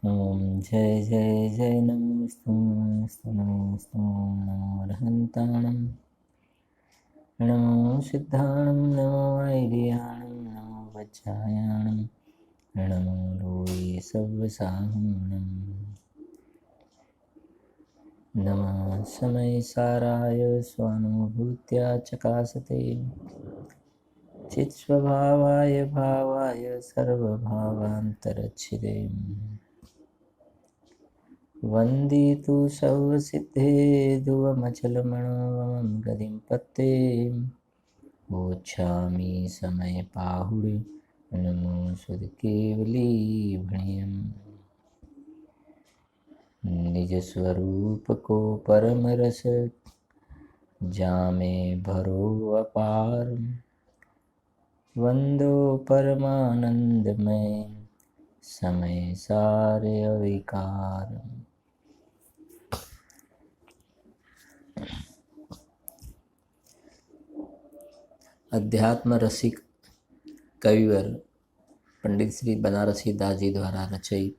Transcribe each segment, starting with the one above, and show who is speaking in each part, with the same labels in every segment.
Speaker 1: ओम जय जय जय नमोस्तु नमोस्तु नमो अर्हन्ताणं नमो सिद्धाणं नमो ऐर्याणं नमो वज्रायाणं नमो लोये सव्वसाहनं नमः समयसाराय स्वानुभूत्या चकासते चित्स्वभावाय भावाय सर्वभावान्तरच्छिदे वन्दितु सर्वसिद्धे ध्रुवमचलमणोरमं गतिं पत्ते वोच्छामि समयपाहुडे नमो सुधकेवलीभ्णयम् निज स्वरूप को परम रस जामे भरो अपार वंदो परमानंदमय समय सारे अविकार। अध्यात्म रसिक कविवर पंडित श्री बनारसी दास जी द्वारा रचित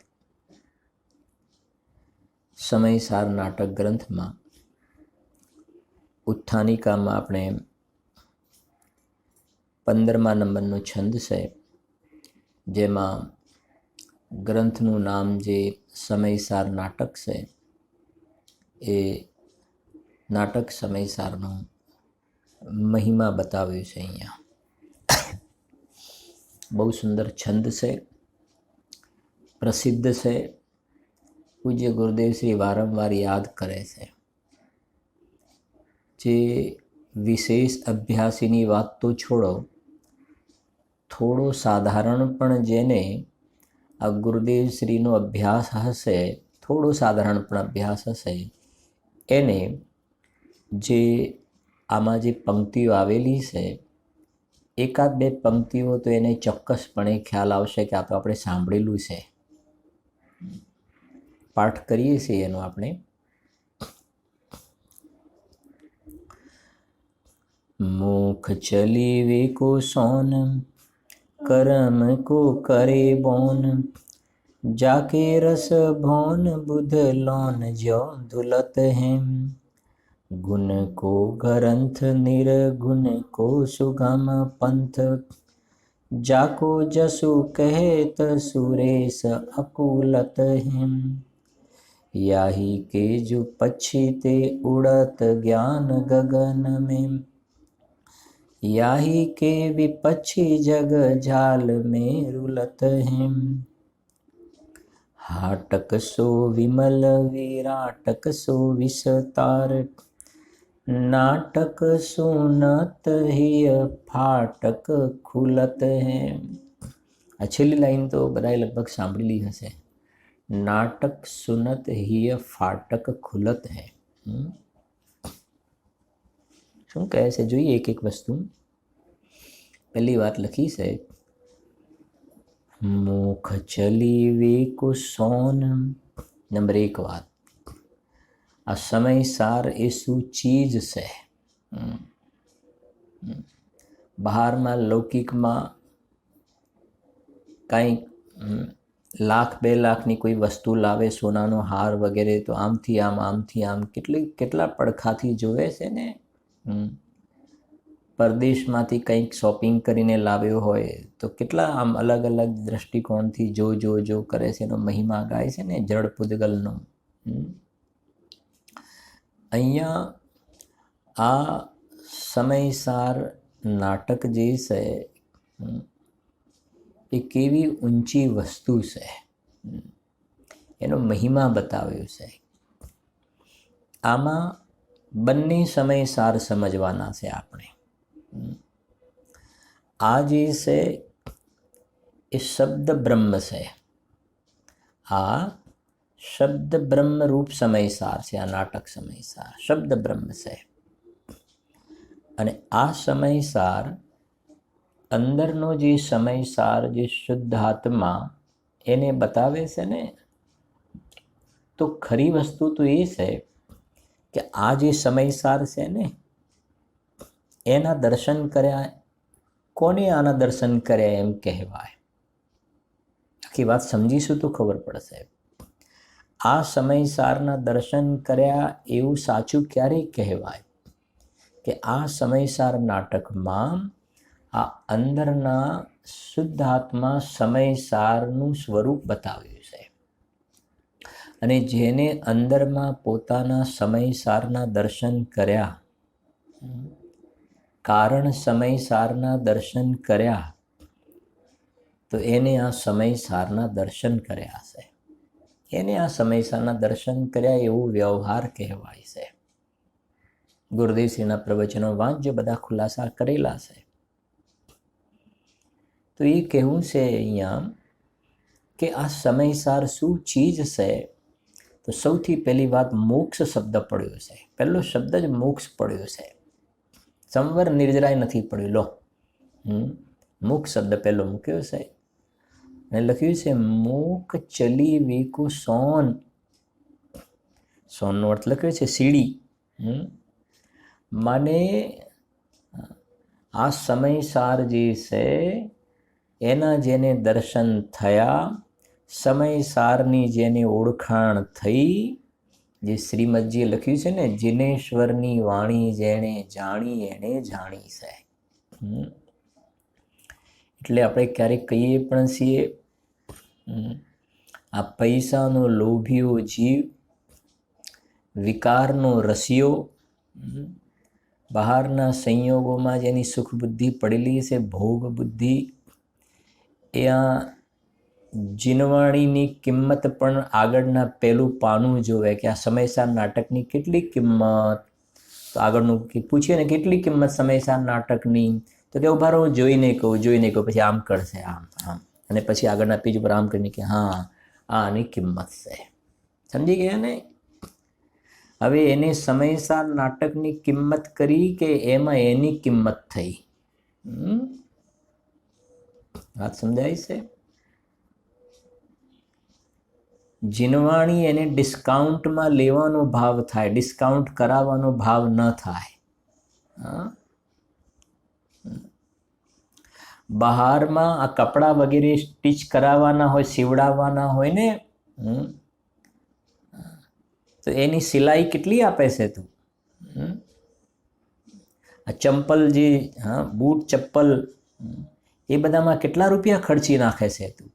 Speaker 1: સમયસાર નાટક ગ્રંથમાં ઉત્થાનિકામાં આપણે 15મા નંબરનો છંદ છે, જેમાં ગ્રંથનું નામ જે સમયસાર નાટક છે એ નાટક સમયસારનો મહિમા બતાવ્યો છે. અહીંયા બહુ સુંદર છંદ છે, પ્રસિદ્ધ છે. પૂજ્ય ગુરુદેવ શ્રી વારંવાર યાદ કરે છે. જે વિશેષ અભ્યાસીની વાત તો છોડો, થોડો સાધારણ પણ જેને આ ગુરુદેવ શ્રીનો અભ્યાસ હશે, થોડો સાધારણ પણ અભ્યાસ હશે, એને જે આમાં જે પંક્તિઓ આવેલી છે, એકાદ બે પંક્તિઓ તો એને ચોક્કસપણે ખ્યાલ આવશે કે આ તો આપણે સાંભળેલું છે. પાઠ કરીએ છીએ એનો આપણે. मुख चली वे को सोन कर्म को करे बोन जाके रस भोन बुध लोन जो दुलत है गुण को ग्रंथ निर्गुण को सुगम पंथ जाको जसु कहत सुरेश अकुलत है याही के जो पक्षी ते उड़त ज्ञान गगन में याही के विपक्षी जग जाल में रुलत हैं हाटक सो विमल विराटक सो विस्तार नाटक सुनत ही फाटक खुलत हैं. આ છેલ્લી લાઈન તો બધાએ લગભગ સાંભળેલી હશે. नाटक सुनत ही फाटक खुलत है. શું કહે છે જોઈએ એક એક વસ્તુ. પહેલી વાત લખી છે, મુખ ચલી વે કો સોન. નંબર એક વાત, આ સમયસાર એ શું ચીજ છે. બહારમાં લૌકિકમાં કાંઈક લાખ 2 લાખની કોઈ વસ્તુ લાવે, સોનાનો હાર વગેરે, તો આમથી આમ કેટલા પડખાથી જોવે છે ને. પરદેશમાંથી કંઈક શોપિંગ કરીને લાવ્યો હોય તો કેટલા આમ અલગ અલગ દ્રષ્ટિકોણથી જો કરે છે, એનો મહિમા ગાય છે ને જડ પૂદગલનો. અહીંયા આ સમયસાર નાટક જે છે એ કેવી ઊંચી વસ્તુ છે, એનો મહિમા બતાવ્યો છે. આમાં બંને સમયસાર સમજવાના છે આપણે. આ જે છે એ શબ્દ બ્રહ્મ છે. આ શબ્દ બ્રહ્મ રૂપ સમયસાર છે. આ નાટક સમયસાર શબ્દ બ્રહ્મ છે. અને આ સમયસાર અંદરનો જે સમયસાર, જે શુદ્ધ આત્મા, એને બતાવે છે ને. તો ખરી વસ્તુ તો એ છે કે આ જે સમયસાર છે ને, એના દર્શન કર્યા. કોને આના દર્શન કર્યા એમ કહેવાય? આખી વાત સમજીશું તો ખબર પડશે. આ સમયસારના દર્શન કર્યા એવું સાચું ક્યારેય કહેવાય કે આ સમયસાર નાટકમાં આ અંદરના શુદ્ધ આત્મા સમયસારનું સ્વરૂપ બતાવ્યું છે અને જેને અંદરમાં પોતાના સમયસારના દર્શન કર્યા, કારણ સમયસારના દર્શન કર્યા, તો એને આ સમયસારના દર્શન કર્યા છે, એને આ સમયસારના દર્શન કર્યા એવું વ્યવહાર કહેવાય છે. ગુરુદેવશ્રીના પ્રવચનો વાંચજો, બધા ખુલાસા કરેલા છે. તો એ કહેવું છે અહીંયા કે આ સમયસાર શું ચીજ છે? તો સૌથી પહેલી વાત મોક્ષ શબ્દ પડ્યો છે. પહેલો શબ્દ જ મોક્ષ પડ્યો છે. સંવર નિર્જરાય નથી પડ્યું. લો, મોક્ષ શબ્દ પહેલો મૂક્યો છે અને લખ્યું છે મોક ચલી વેકુ સોન. સોનનો અર્થ લખ્યો છે સીડી. માને આ સમયસાર જે છે એના જેને દર્શન થયા, સમયસારની જેને ઓળખાણ થઈ, જે શ્રીમદજીએ લખ્યું છે ને, જિનેશ્વરની વાણી જેણે જાણી એને જાણી છે. એટલે આપણે ક્યારેક કહીએ પણ છીએ આ પૈસાનો લોભીઓ જીવ, વિકારનો રસિયો, બહારના સંયોગોમાં જેની સુખ બુદ્ધિ પડેલી છે, ભોગ બુદ્ધિ, એ આ જીનવાણીની કિંમત પણ આગળના પહેલું પાનું જોવે કે આ સમયસાર નાટકની કેટલી કિંમત. તો આગળનું પૂછીએ ને કેટલી કિંમત સમયસાર નાટકની, તો કે ઉભા રહો, જોઈને કહું, પછી આમ કરશે, આમ આમ, અને પછી આગળના પેજ ઉપર આમ કરીને કે હા આની કિંમત છે. સમજી ગયા ને? હવે એને સમયસાર નાટકની કિંમત કરી કે એમાં એની કિંમત થઈ? વાત સમજાય છે? જીનવાણી એને ડિસ્કાઉન્ટમાં લેવાનો ભાવ થાય, ડિસ્કાઉન્ટ કરાવવાનો ભાવ ન થાય. બહારમાં આ કપડાં વગેરે સ્ટીચ કરાવવાના હોય, સીવડાવવાના હોય ને, તો એની સિલાઈ કેટલી આપે છે તું? આ ચંપલ જે બૂટ ચપ્પલ એ બધામાં કેટલા રૂપિયા ખર્ચી નાખે છે તું?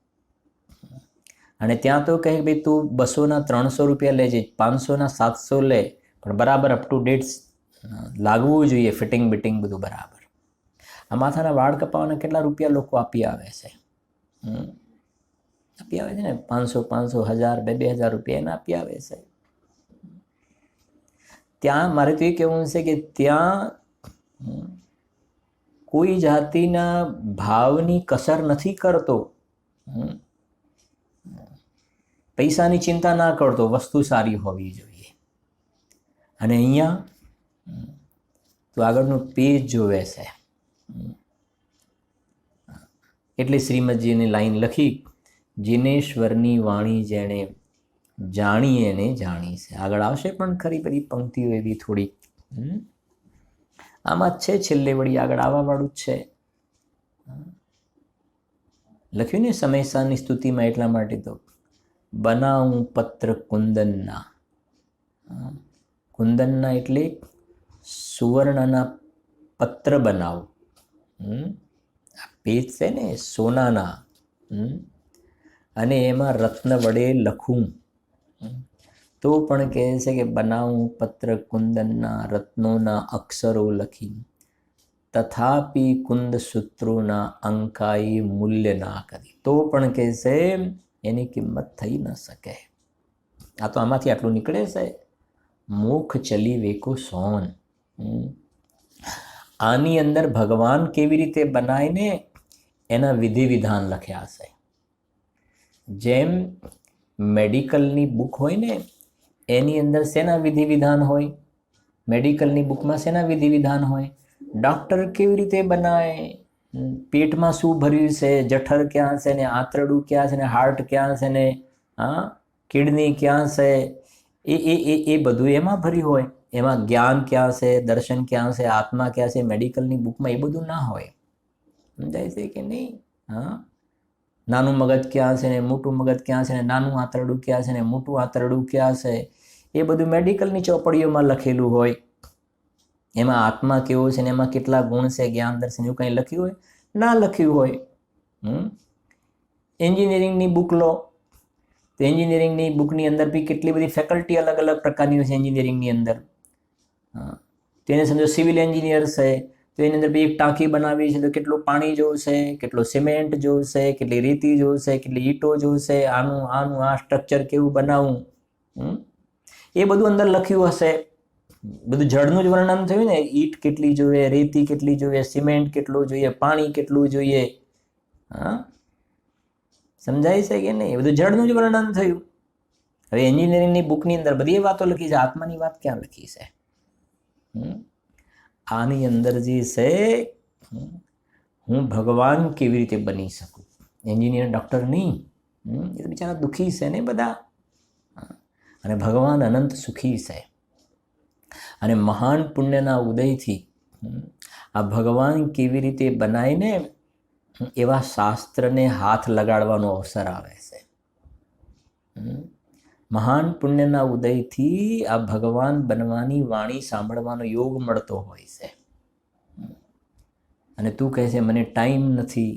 Speaker 1: અને ત્યાં તો કહે ભાઈ તું 200ના 300 રૂપિયા લેજે, 500ના 700 લે, પણ બરાબર અપ ટુ ડેટ લાગવું જોઈએ, ફિટિંગ બિટિંગ બધું બરાબર. આ માથાના વાળ કપાવવાના કેટલા રૂપિયા લોકો આપી આવે છે? આપી આવે છે ને, 500, 1000, 2000 રૂપિયા એને આપી આવે છે. ત્યાં મારે તો એ કહેવું છે કે ત્યાં કોઈ જાતિના ભાવની કસર નથી કરતો, પૈસાની ચિંતા ના કરતો, વસ્તુ સારી હોવી જોઈએ. અને અહીંયા તો આગળનું પેજ જોવે છે એટલે શ્રીમદજીની લાઈન લખી, જિનેશ્વરની વાણી જેણે જાણી એને જાણી છે. આગળ આવશે પણ ખરી બધી પંક્તિઓ એવી થોડી આમાં જ છે, છેલ્લે વળી આગળ આવવાવાળું જ છે. લખ્યું ને સમયસારની સ્તુતિમાં એટલા માટે તો, બનાવું પત્ર કુંદનના. કુંદનના એટલે સુવર્ણના પત્ર બનાવું. આ પેજ છે ને સોનાના, અને એમાં રત્ન વડે લખું. તો પણ કહે છે કે બનાવું પત્ર કુંદનના, રત્નોના અક્ષરો લખી, તથાપી કુંદ સૂત્રોના અંકાઈ મૂલ્ય ના કરી. તો પણ કહે છે એની કિંમત થઈ ન શકે. આ તો આમાંથી આટલું નીકળે છે, મુખ ચલી વેકો સોન. આની અંદર ભગવાન કેવી રીતે બનાય ને એના વિધિ વિધાન લખ્યા છે. જેમ મેડિકલની બુક હોય ને, એની અંદર શેના વિધિ વિધાન હોય? મેડિકલની બુકમાં શેના વિધિ વિધાન હોય? ડૉક્ટર કેવી રીતે બનાય, પેટમાં શું ભર્યું છે, જઠર ક્યાં છે ને, આંતરડું ક્યાં છે ને, હાર્ટ ક્યાં છે ને, કિડની ક્યાં છે, એ બધું એમાં ભર્યું હોય. એમાં જ્ઞાન ક્યાં છે, દર્શન ક્યાં છે, આત્મા ક્યાં છે, મેડિકલની બુકમાં એ બધું ના હોય. સમજાય છે કે નહીં? નાનું મગજ ક્યાં છે ને મોટું મગજ ક્યાં છે ને નાનું આંતરડું ક્યાં છે ને મોટું આંતરડું ક્યાં છે, એ બધું મેડિકલની ચોપડીઓમાં લખેલું હોય. એમાં આત્મા કેવો છે ને એમાં કેટલા ગુણ છે, જ્ઞાન દર્શન એવું કંઈ લખ્યું હોય? ના લખ્યું હોય. એન્જિનિયરિંગની બુક લો તો એન્જિનિયરિંગની બુકની અંદર બી કેટલી બધી ફેકલ્ટી અલગ અલગ પ્રકારની છે એન્જિનિયરિંગની અંદર. તેને સમજો સિવિલ એન્જિનિયર છે તો એની અંદર બી એક ટાંકી બનાવી છે તો કેટલું પાણી જોશે, કેટલો સિમેન્ટ જોશે, કેટલી રેતી જોશે, કેટલી ઈંટો જોશે, આનું આ સ્ટ્રક્ચર કેવું બનાવવું, એ બધું અંદર લખ્યું હશે. બધું જળનું જ વર્ણન થયું ને, ઈંટ કેટલી જોઈએ, રેતી કેટલી જોઈએ, સિમેન્ટ કેટલું જોઈએ, પાણી કેટલું જોઈએ. હા, સમજાય છે કે નહીં? બધું જળનું જ વર્ણન થયું. હવે એન્જિનિયરિંગની બુકની અંદર બધી વાતો લખી છે, આત્માની વાત ક્યાં લખી છે? આની અંદર જે છે હું ભગવાન કેવી રીતે બની શકું, એન્જિનિયર ડૉક્ટર નહીં, એ તો બિચારા દુઃખી છે ને બધા. અને ભગવાન અનંત સુખી છે. અને મહાન પુણ્યના ઉદયથી આ ભગવાન કેવી રીતે બનાવીને એવા શાસ્ત્રને હાથ લગાડવાનો અવસર આવે છે. મહાન પુણ્યના ઉદયથી આ ભગવાન બનવાની વાણી સાંભળવાનો યોગ મળતો હોય છે. અને તું કહે છે મને ટાઈમ નથી,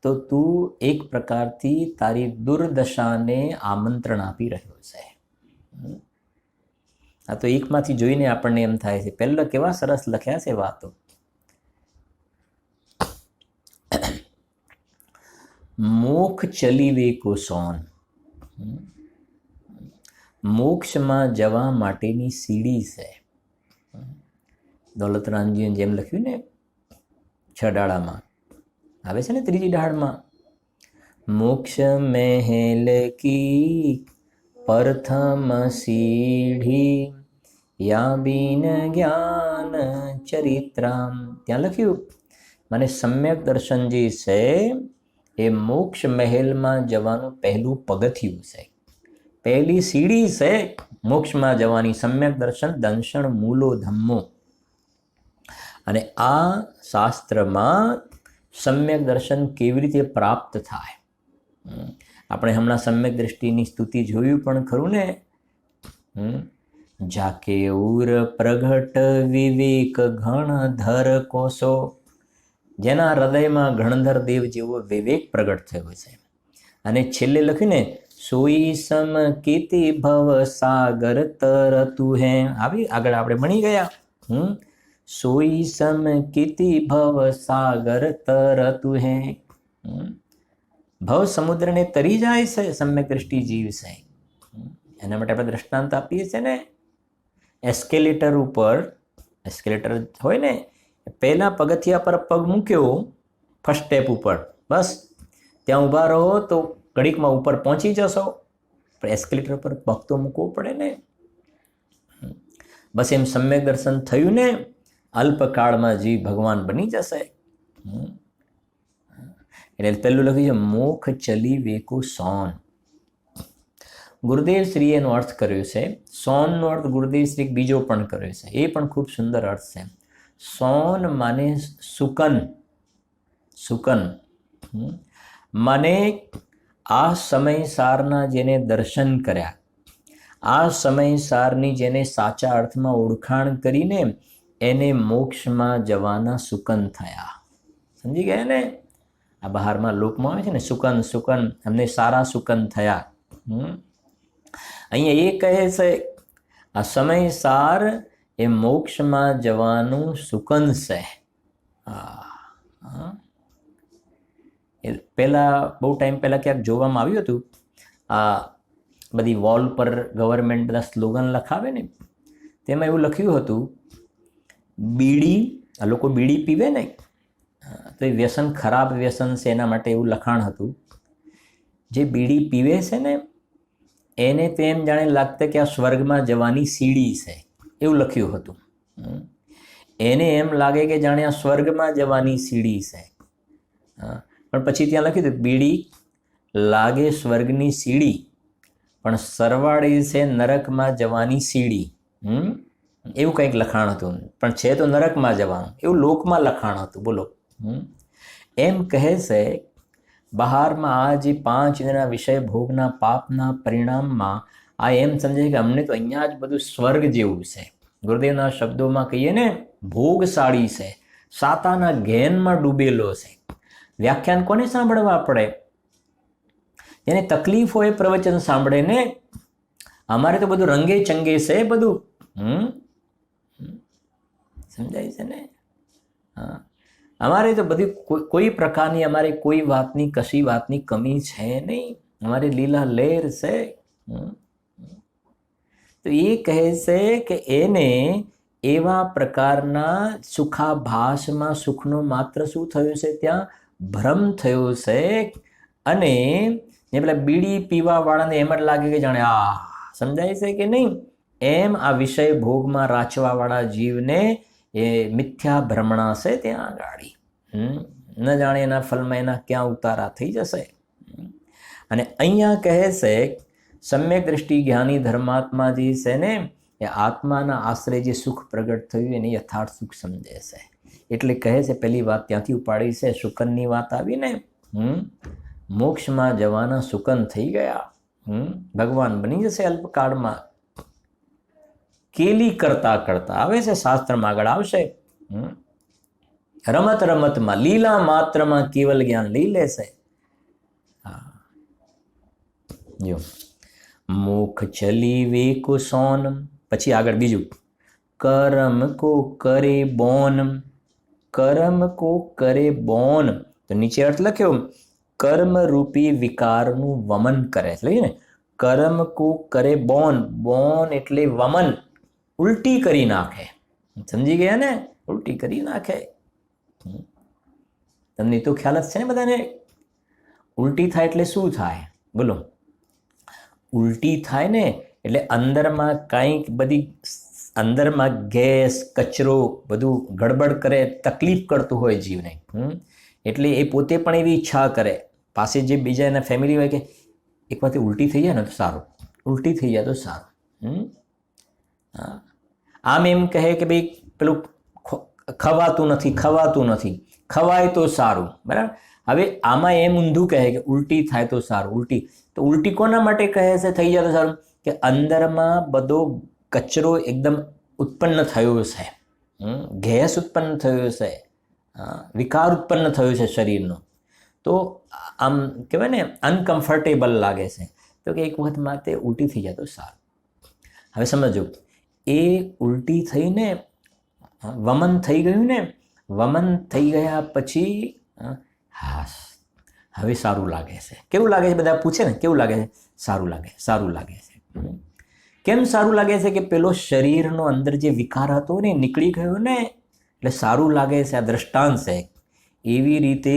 Speaker 1: તો તું એક પ્રકારથી તારી દુર્દશાને આમંત્રણ આપી રહ્યો છે. આ તો એકમાંથી જોઈને આપણને એમ થાય છે, પહેલા કેવા સરસ લખ્યા છે વાતો. મોક્ષ ચલીવે કો સોન, મોક્ષમાં જવા માટેની સીડી છે. દોલતરામજીએ જેમ લખ્યું ને 6 ડાળામાં આવે છે ને 3જી ડાળમાં, મોક્ષ મહેલ કી પ્રથમ સીઢી યા બિન જ્ઞાન ચરિત્રામ. ત્યાં લખ્યું મને સમ્યક દર્શન જે છે એ મોક્ષ મહેલમાં જવાનું પહેલું પગથિયું છે, પહેલી સીડી છે મોક્ષમાં જવાની. સમ્યક દર્શન દંશન મૂલો ધમ્મો. અને આ શાસ્ત્રમાં સમ્યક દર્શન કેવી રીતે પ્રાપ્ત થાય, આપણે હમણાં સમ્યક દ્રષ્ટિની સ્તુતિ જોયું પણ ખરું ને. જાકે ઉર પ્રગટ વિવેક ઘણધર કોસો, જેના હૃદયમાં ઘણધર દેવ જેવો વિવેક પ્રગટ થયો છે. અને છેલ્લે લખ્યું ને સોઈ સમ કીર્તિ ભવ સાગર તરતું હે. આવી આગળ આપણે ભણી ગયા. સોઈ સમ કીર્તિ ભવ સાગર તરતું હે. ભવ સમુદ્રને તરી જાય છે સમ્યક દ્રષ્ટિ જીવ છે. એના માટે આપણે દ્રષ્ટાંત આપીએ છીએ ને, એસ્કેલેટર ઉપર, એસ્કેલેટર હોય ને, પહેલા પગથિયા પર પગ મૂક્યો ફર્સ્ટ સ્ટેપ ઉપર, બસ ત્યાં ઊભા રહો તો ઘડીકમાં ઉપર પહોંચી જશો. પણ એસ્કેલેટર પર પગ તો મૂકવો પડે ને. બસ એમ સમ્યક દર્શન થયું ને, અલ્પકાળમાં જીવ ભગવાન બની જશે. એટલે પહેલું લખ્યું છે મોખ ચલી વેકો સોન. ગુરુદેવ શ્રીએ એનો અર્થ કર્યો છે. સોનનો અર્થ ગુરુદેવ શ્રી બીજો પણ કર્યો છે, એ પણ ખૂબ સુંદર અર્થ છે. સોન માને સુકન. સુકન માને આ સમય સારના જેને દર્શન કર્યા, આ સમય સારની જેને સાચા અર્થમાં ઓળખાણ કરીને એને મોક્ષમાં જવાના સુકન થયા. સમજી ગયા ને? આ બહારમાં લોકમાં આવે છે ને સુકન, સુકન, અમને સારા સુકન થયા. અહીંયા એ કહે છે આ સમય સાર એ મોક્ષમાં જવાનું સુકન છે. પહેલાં બહુ ટાઈમ પહેલાં ક્યાંક જોવામાં આવ્યું હતું, આ બધી વોલ પર ગવર્મેન્ટ બધા સ્લોગન લખાવે ને, તેમાં એવું લખ્યું હતું બીડી, આ લોકો બીડી પીવે ને તો એ વ્યસન ખરાબ વ્યસન છે, એના માટે એવું લખાણ હતું. જે બીડી પીવે છે ને એને તો એમ જાણે લાગતું કે આ સ્વર્ગમાં જવાની સીડી છે, એવું લખ્યું હતું. એને એમ લાગે કે જાણે આ સ્વર્ગમાં જવાની સીડી છે. પણ પછી ત્યાં લખ્યું હતું બીડી લાગે સ્વર્ગની સીડી પણ સરવાળે છે નરકમાં જવાની સીડી. એવું કંઈક લખાણ હતું, પણ છે તો નરકમાં જવાનું એવું લોકમાં લખાણ હતું. બોલો. એમ કહે છે બહારમાં આ જે 5 ઇન્દ્રિયના વિષય ભોગના પાપના પરિણામમાં આ એમ સમજે કે અમને તો અહીંયા જ બધું સ્વર્ગ જેવું છે. ગુરુદેવના શબ્દોમાં કહીએ ને, ભોગશાળી છે, સાતાના ઘેનમાં ડૂબેલો છે. વ્યાખ્યાન કોને સાંભળવા પડે? જેને તકલીફ હોય પ્રવચન સાંભળે ને. અમારે તો બધું રંગે ચંગે છે બધું. સમજાય છે ને? હા, અમારે તો બધી કોઈ પ્રકારની અમારે કોઈ વાતની કશી વાતની કમી છે નહીં. અમારી લીલા લહેર છે. તો એ કહે છે કે એને એવા પ્રકારના સુખાભાસમાં સુખનો માત્ર શું થયું છે? ત્યાં ભ્રમ થયો છે. અને એ પેલા બીડી પીવા વાળાને એમ જ લાગે કે જાણે આ સમજાય છે કે નહીં? એમ આ વિષય ભોગમાં રાચવા વાળા જીવને એ મિથ્યા ભ્રમણા છે ત્યાં ગાડી. ન જાણે એના ફલમાં એના ક્યાં ઉતારા થઈ જશે. અને અહીંયા કહે છે સમ્યક દ્રષ્ટિ જ્ઞાની ધર્માત્મા જે છે ને, એ આત્માના આશ્રય જે સુખ પ્રગટ થયું એને યથાર્થ સુખ સમજે છે. એટલે કહે છે, પહેલી વાત ત્યાંથી ઉપાડી છે. શુકનની વાત આવી ને, મોક્ષમાં જવાના શુકન થઈ ગયા. ભગવાન બની જશે અલ્પકાળમાં. કેલી કરતા કરતા આવે છે, શાસ્ત્રમાં આગળ આવશે. રમત રમતમાં લીલા માત્રમાં કેવલ જ્ઞાન લઈ લેશે. જો મુખ ચલી વે કો સોનમ. પછી આગળ બીજું, કરમ કો કરે બોનમ. કર્મ કો કરે બોન. તો નીચે અર્થ લખ્યો, કર્મ રૂપી વિકારનું વમન કરે છે. ને કર્મ કો કરે બોન. બોન એટલે વમન, ઉલટી કરી નાખે. સમજી ગયા ને? ઉલટી કરી નાખે. તમને તો ખ્યાલ જ છે ને બધાને? ઉલટી થાય એટલે શું થાય? બોલો. ઉલટી થાય ને એટલે અંદરમાં કંઈક બધી અંદરમાં ગેસ કચરો બધું ગડબડ કરે, તકલીફ કરતું હોય જીવને. એટલે એ પોતે પણ એવી ઈચ્છા કરે, પાસે જે બીજા એના ફેમિલી હોય કે એક વાર ઉલટી થઈ જાય ને તો સારું, ઉલટી થઈ જાય તો સારું. આમ એમ કહે કે ભાઈ પેલું ખવાતું નથી, ખવાતું નથી, ખવાય તો સારું. બરાબર. હવે આમાં એમ ઊંધું કહે કે ઉલટી થાય તો સારું. ઉલટી તો ઉલટી કોના માટે કહે છે થઈ જાય તો સારું? કે અંદરમાં બધો કચરો એકદમ ઉત્પન્ન થયો છે, ગેસ ઉત્પન્ન થયો છે, વિકાર ઉત્પન્ન થયો છે શરીરનો. તો આમ કહેવાય ને અનકમ્ફર્ટેબલ લાગે છે. તો કે એક વખત માટે ઉલટી થઈ જાય તો સારું. હવે સમજો, એ ઉલટી થઈને વમન થઈ ગયું ને, વમન થઈ ગયા પછી હાસ હવે સારું લાગે છે. કેવું લાગે છે? બધા પૂછે ને કેવું લાગે છે? સારું લાગે, સારું લાગે છે. કેમ સારું લાગે છે? કે પેલો શરીરનો અંદર જે વિકાર હતો ને નીકળી ગયો ને, એટલે સારું લાગે છે. આ દ્રષ્ટાંત છે. એવી રીતે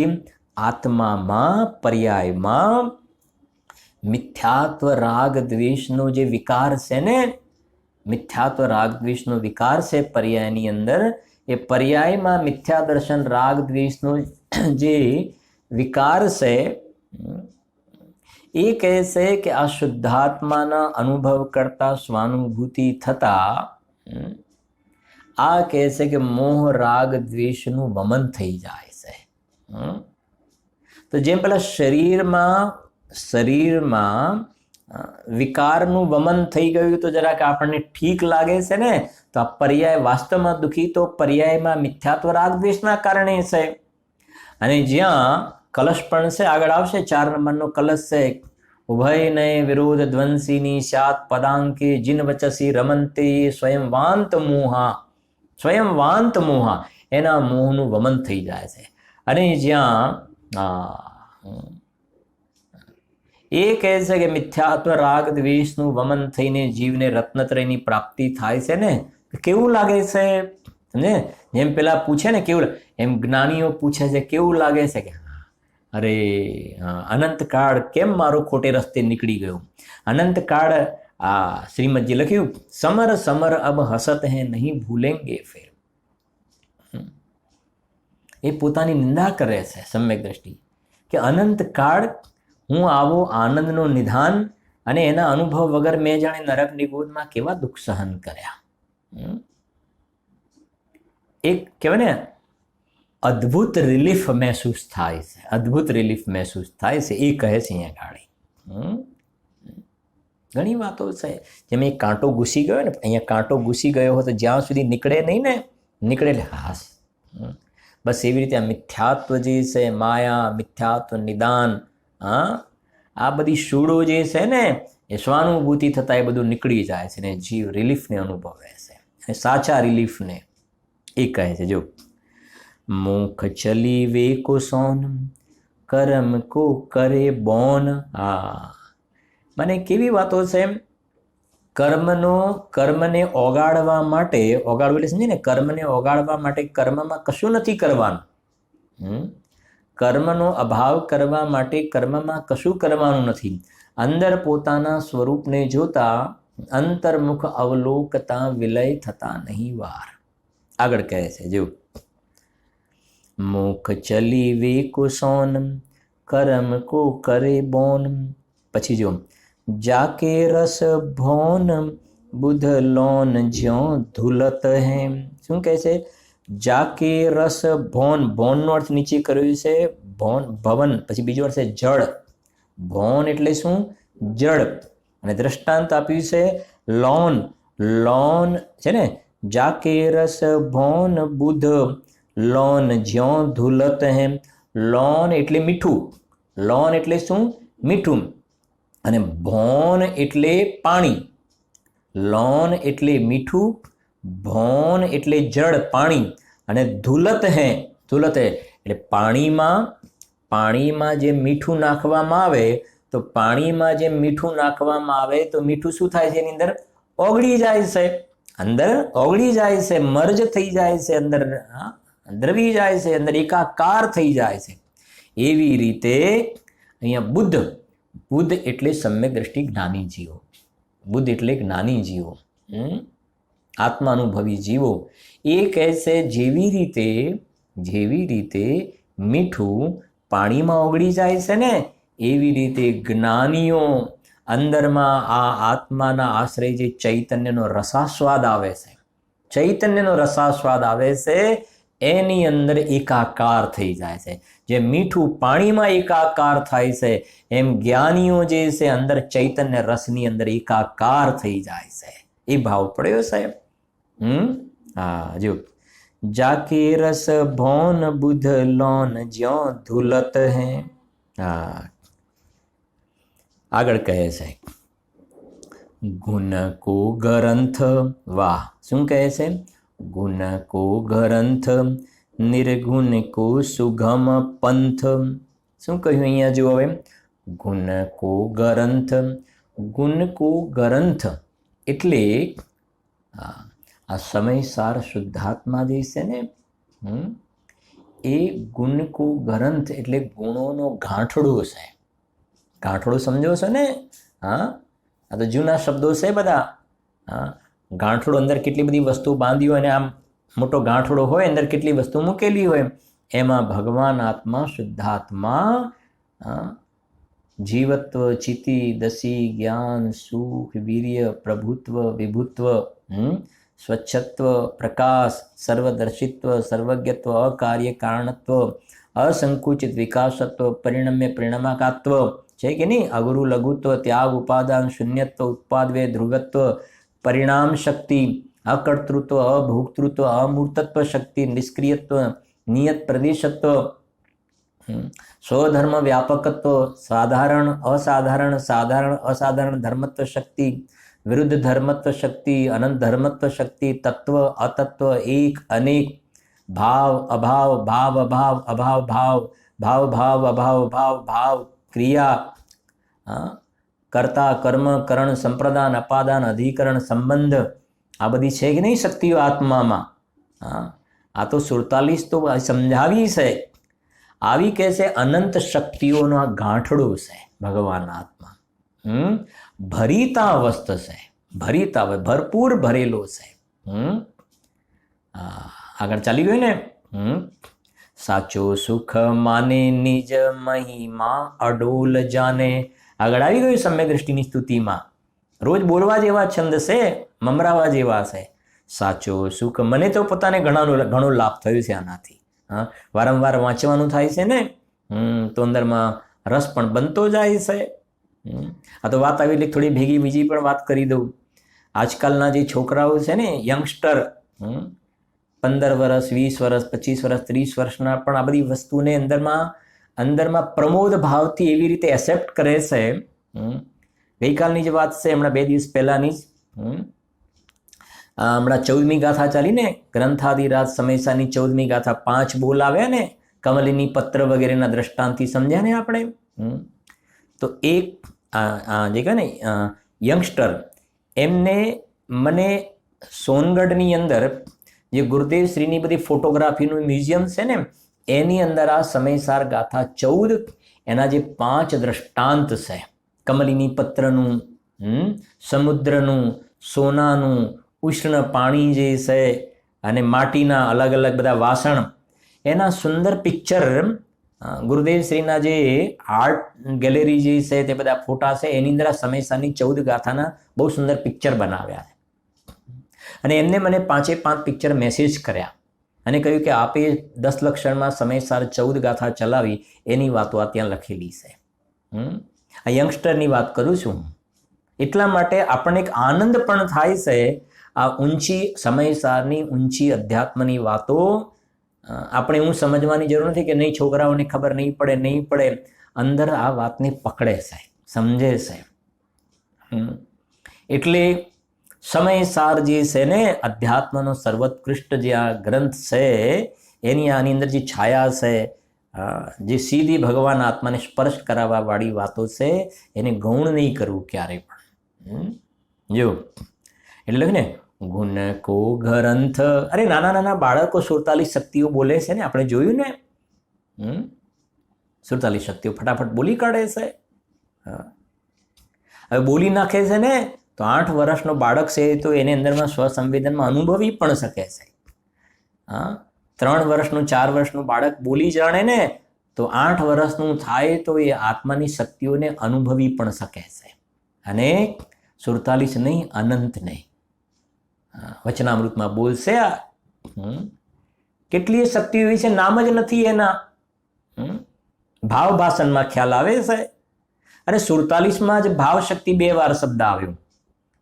Speaker 1: આત્મામાં પર્યાયમાં મિથ્યાત્વ રાગ દ્વેષનો જે વિકાર છે ને, મિથ્યાત્વ રાગ દ્વેષનો વિકાર છે પર્યાયની અંદર, એ પર્યાયમાં મિથ્યા દર્શન રાગ દ્વેષનો જે વિકાર છે એ કહે છે કે આ શુદ્ધાત્માના અનુભવ કરતા સ્વાનુભૂતિ થતા આ કહે છે કે મોહ રાગ દ્વેષનું વમન થઈ જાય છે. તો જેમ પેલા શરીરમાં વિકારનું વમન થઈ ગયું તો જરાક આપણને ઠીક લાગે છે ને. તો આ પર્યાય વાસ્તવમાં દુઃખી તો પર્યાયમાં મિથ્યાત્વ રાગ દ્વેષના કારણે છે. અને જ્યાં કલશ પણ છે, આગળ આવશે 4 નંબરનો કલશ છે, ઉભય નય વિરોધ ધ્વંસીની સાત પદાંકે જીન વચસી રમંતે સ્વયં વાંત મોહા. સ્વયં વાંત મોહા, એના મોહનું વમન થઈ જાય છે. અને જ્યાં એ કહે છે કે મિથ્યાત્વ રાગ દ્વેષનું વમન થઈને જીવને રત્નત્રયની પ્રાપ્તિ થાય છે ને, કેવું લાગે છે? સમજે? જેમ પેલા પૂછે ને કેવું, એમ જ્ઞાનીઓ પૂછે છે કેવું લાગે છે? કે અરે અનંતકાળ કેમ મારો ખોટે રસ્તે નીકળી ગયો? અનંતકાળ આ શ્રીમદજી લખ્યું, સમર સમર અબ હસત હૈ નહીં ભૂલેંગે ફિર. એ પોતાની નિંદા કરે છે સમ્યક દ્રષ્ટિ કે અનંતકાળ હું આવો આનંદનો નિધાન અને એના અનુભવ વગર મેં જાણે નરક નિગોદમાં કેવા દુઃખ સહન કર્યા. એક કહેવાય ને અદ્ભુત રિલીફ મહેસૂસ થાય છે, અદ્ભુત રિલીફ મહેસૂસ થાય છે, એ કહે છે અહીંયા ગાડી. ઘણી વાતો છે, જેમ એક કાંટો ઘૂસી ગયો ને, અહીંયા કાંટો ઘૂસી ગયો હોય તો જ્યાં સુધી નીકળે નહીં ને, નીકળે એટલે હાસ. બસ એવી રીતે આ મિથ્યાત્વ જે છે, માયા, મિથ્યાત્વ નિદાન, આ બધી શૂળો જે છે ને, એ સ્વાનુભૂતિ થતાં એ બધું નીકળી જાય છે ને જીવ રિલીફને અનુભવે છે. અને સાચા રિલીફને એ કહે છે, જો મુખ ચલી વે કો સોન, કર્મ કો કરે બોન. મને કેવી વાતો છે. કર્મને ઓગાળવા માટે, ઓગાળવું એટલે સમજીએ ને, કર્મને ઓગાળવા માટે કર્મમાં કશું નથી કરવાનું. કર્મનો અભાવ કરવા માટે કર્મમાં કશું કરવાનું નથી. અંદર પોતાના સ્વરૂપને જોતા, અંતર્મુખ અવલોકતા વિલય થતા નહીં વાર. આગળ કહે છે, જો મુખ ચલી વે કો સોન, કર્મ કો કરે બોન. પછી જો જાકે રસ ભોન, બુધ લોન જ્યો ધુલત હે. શું કહે છે? જાકે રસ ભોન. ભોનનો અર્થ નીચે કર્યો છે ભોન, ભવન. પછી બીજો અર્થ છે જળ. ભોન એટલે શું? જળ. અને દ્રષ્ટાંત આપ્યું છે લોન. લોન છે ને, જાકે રસ ભોન બુધ લોન જ્યો ધુલત હે. લોન એટલે મીઠું. લોન એટલે શું? મીઠું. અને ભોન એટલે પાણી. લોન એટલે મીઠું, ભોન એટલે જળ, પાણી. અને ધુલત હે, ધુલત હે એટલે પાણીમાં જે મીઠું નાખવામાં આવે, તો પાણીમાં જે મીઠું નાખવામાં આવે તો મીઠું શું થાય છે? એની અંદર ઓગળી જાય છે, અંદર ઓગળી જાય છે, મર્જ થઈ જાય છે, અંદર દ્રવી જાય છે, અંદર એકાકાર થઈ જાય છે. એવી રીતે અહીંયા બુદ્ધ એટલે સમ્યક દ્રષ્ટિ જ્ઞાની જીવો. બુદ્ધ એટલે જ્ઞાની જીવો, આત્માનુભવી જીવો. એ કહે છે જેવી રીતે મીઠું પાણીમાં ઓગળી જાય છે ને, એવી રીતે જ્ઞાનીઓ અંદરમાં આ આત્માના આશ્રય જે ચૈતન્યનો રસાસ્વાદ આવે છે, ચૈતન્યનો રસાસ્વાદ આવે છે, એની અંદર એકાકાર થઈ જાય છે. જે મીઠું પાણીમાં એકાકાર થાય છે, એમ જ્ઞાનીઓ જે છે અંદર ચૈતન્ય રસની અંદર એકાકાર થઈ જાય છે. એ ભાવ પડ્યો સાહેબ. જો જાકે રસ ભોન બુધ લોન જ્યો ધુલત હે. આગળ કહે છે ગુણ કો ગ્રંથ. વાહ, શું કહે છે? ગુણ કો ગ્રંથ, નિર્ગુણ કો સુગમ પંથ. શું કહ્યું અહીંયા જુઓ હવે? ગુણ કો ગ્રંથ. ગુણ કો ગ્રંથ એટલે આ સમયસાર શુદ્ધાત્મા જે છે ને, એ ગુણ કો ગ્રંથ એટલે ગુણોનો ગાંઠડો છે. ગાંઠડો સમજો છો ને? આ તો જૂના શબ્દો છે બધા. ગાંઠડો, અંદર કેટલી બધી વસ્તુ બાંધી હોય, અને આમ મોટો ગાંઠડો હોય, અંદર કેટલી વસ્તુ મૂકેલી હોય. એમાં ભગવાન આત્મા, શુદ્ધાત્મા, જીવત્વ, ચિતિ, દસી, જ્ઞાન, સુખ, વીર્ય, પ્રભુત્વ, વિભુત્વ, સ્વચ્છત્વ, પ્રકાશ, સર્વદર્શિત્વ, સર્વજ્ઞત્વ, અકાર્ય કારણત્વ, અસંકુચિત વિકાસત્વ, પરિણમ્ય પરિણામકાત્વ છે કે નહીં? અગુરુ લઘુત્વ, ત્યાગ, ઉપાદાન, શૂન્યત્વ, ઉત્પાદવે, ધ્રુવત્વ, પરિણામ શક્તિ, અકર્તૃત્વ, અભોક્તૃત્વ, અમૂર્તત્વ શક્તિ, નિષ્ક્રિયત્વ, નિયત પ્રદેશત્વ, સ્વધર્મ વ્યાપકત્વ, સાધારણ અસાધારણ, સાધારણ અસાધારણ ધર્મત્વ શક્તિ, વિરુદ્ધ ધર્મત્વ શક્તિ, અનંત ધર્મત્વ શક્તિ, તત્વ અતત્વ, એક અનેક, ભાવ અભાવ, ભાવ અભાવ, અભાવ ભાવ, ભાવ ભાવ, અભાવ ભાવ, ભાવ ક્રિયા, કર્તા, કર્મ, કરણ, સંપ્રદાન, અપાદાન, અધિકરણ, સંબંધ, આ બધી છે કે નહીં શક્તિઓ આત્મામાં? આ તો 47 તો સમજાવી છે. આવી કહે છે અનંત શક્તિઓનો આ ગાંઠડો છે ભગવાન આત્મા. ભરીતાવસ્થ છે, ભરપૂર ભરેલો છે. આગળ ચાલી ગયું ને? સાચો સુખ માને નિજ મહિમા અડોલ જાને. આગળ આવી ગયું સમ્યક દ્રષ્ટિની સ્તુતિમાં. રોજ બોલવા જેવા છંદ છે, મમરાવા જેવા છે. સાચો સુખ, મને તો પોતાને ઘણો લાભ થયો છે આનાથી. હા, વારંવાર વાંચવાનું થાય છે ને, તો અંદરમાં રસ પણ બનતો જાય છે. આ તો વાત આવી એટલે થોડી ભેગી બીજી પણ વાત કરી દઉં. આજકાલના જે છોકરાઓ છે ને, યંગસ્ટર, 15 વર્ષ, 20 વર્ષ, 25 વર્ષ, 30 વર્ષના પણ આ બધી વસ્તુને અંદરમાં પ્રમોદ ભાવથી એવી રીતે એક્સેપ્ટ કરે છે. ગઈકાલની જ વાત છે, હમણાં 2 દિવસ પહેલાની જ. હમણાં 14મી ગાથા ચાલી ને, ગ્રંથાદિરાજ સમયસાની 14મી ગાથા, 5 બોલ આવ્યા ને, કમલિની પત્ર વગેરેના દ્રષ્ટાંતથી સમજ્યા ને આપણે. તો એક જે કહે ને યંગસ્ટર, એમને મને સોનગઢની અંદર જે ગુરુદેવ શ્રીની બધી ફોટોગ્રાફીનું મ્યુઝિયમ છે ને, એની અંદર આ સમયસાર ગાથા 14 એના જે 5 દ્રષ્ટાંત છે, કમલિની પત્રનું, સમુદ્રનું, સોનાનું, ઉષ્ણ પાણી જે છે, અને માટીના અલગ અલગ બધા વાસણ, એના સુંદર પિક્ચર ગુરુદેવ શ્રીના જે આર્ટ ગેલેરી જે છે તે બધા ફોટા છે, એની અંદર આ સમયસારની 14 ગાથાના બહુ સુંદર પિક્ચર બનાવ્યા છે. અને એમને મને 5 પિક્ચર મેસેજ કર્યા અને કહ્યું કે આપે 10 લક્ષણમાં સમયસાર 14 ગાથા ચલાવી, એની વાતો આ ત્યાં લખેલી છે. આ યંગસ્ટરની વાત કરું છું. એટલા માટે આપણને એક આનંદ પણ થાય છે. આ ઊંચી સમયસારની ઊંચી અધ્યાત્મની વાતો આપણે હું સમજવાની જરૂર નથી કે નહીં, છોકરાઓને ખબર નહીં પડે. અંદર આ વાતને પકડે છે, સમજે છે. એટલે સમયસાર જે છે ને, અધ્યાત્મનો સર્વોત્કૃષ્ટ જે આ ગ્રંથ છે, આની અંદર જે છાયા છે, જે સીધી ભગવાન આત્માને સ્પર્શ કરાવવા વાળી વાતો છે, એને ગૌણ નહીં કરવું ક્યારેય પણ. જો એટલે ને ગુણ કો ગ્રંથ, અરે નાના બાળકો 47 શક્તિઓ બોલે છે ને, આપણે જોયું ને. 47 શક્તિઓ ફટાફટ બોલી કાઢે છે. હવે બોલી નાખે છે ને, તો 8 વર્ષનો બાળક છે તો એને અંદરમાં સ્વસંવેદનમાં અનુભવી પણ શકે છે. 3 વર્ષનું, 4 વર્ષનું બાળક બોલી જાણે ને, તો 8 વર્ષનું થાય તો એ આત્માની શક્તિઓને અનુભવી પણ શકે છે. અને 47 નહીં, અનંત નહીં. વચનામૃતમાં બોલશે આ. કેટલીય શક્તિઓ વિશે નામ જ નથી એના. ભાવ ભાષણમાં ખ્યાલ આવે છે. અને 47માં જ ભાવ શક્તિ 2 વાર શબ્દ આવ્યો.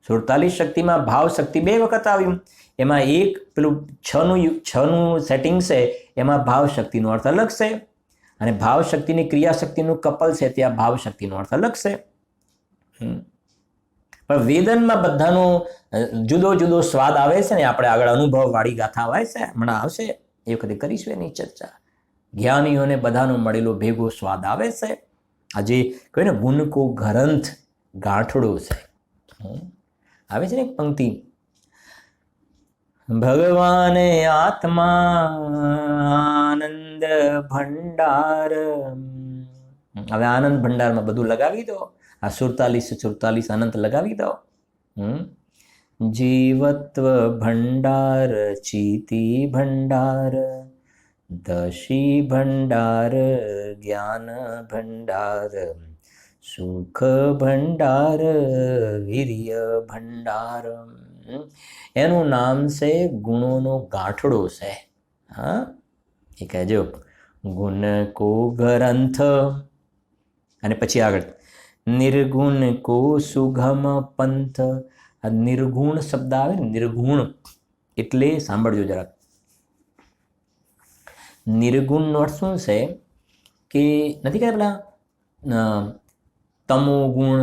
Speaker 1: 47 શક્તિમાં ભાવ શક્તિ 2 વખત આવ્યું. એમાં એક પેલું 6નું સેટિંગ છે, એમાં ભાવ શક્તિનો અર્થ અલગ છે. અને ભાવ શક્તિની ક્રિયાશક્તિનું કપલ છે, ત્યાં ભાવ શક્તિનો અર્થ અલગ છે. પણ વેદનમાં બધાનો જુદો જુદો સ્વાદ આવે છે ને. આપણે આગળ અનુભવ વાળી ગાથા આવે છે, હમણાં આવશે, એ વખતે કરીશું એની ચર્ચા. જ્ઞાનીઓને બધાનો મળેલો ભેગો સ્વાદ આવે છે. આજે કહ્યું ને, ગુણ કો ગ્રંથ, ગાંઠડો છે. આવે છે ને એક પંક્તિ, ભગવાને આત્મા આનંદ ભંડાર. હવે આનંદ ભંડારમાં બધું લગાવી દો. આ 47 અનંત લગાવી દો. જીવત્વ ભંડાર, ચીતિ ભંડાર, દશી ભંડાર, જ્ઞાન ભંડાર, સુખ ભંડાર, વીર્ય ભંડાર. એનું નામ છે ગુણોનો ગાંઠડો છે. એ કહેજો, ગુણ કો ગ્રંથ. અને પછી આગળ નિર્ગુણ કો સુગમ પંથ. આ નિર્ગુણ શબ્દ આવે ને, નિર્ગુણ એટલે સાંભળજો જરાક. નિર્ગુણનો અર્થ શું છે કે નથી કહેતા પેલા તમો ગુણ,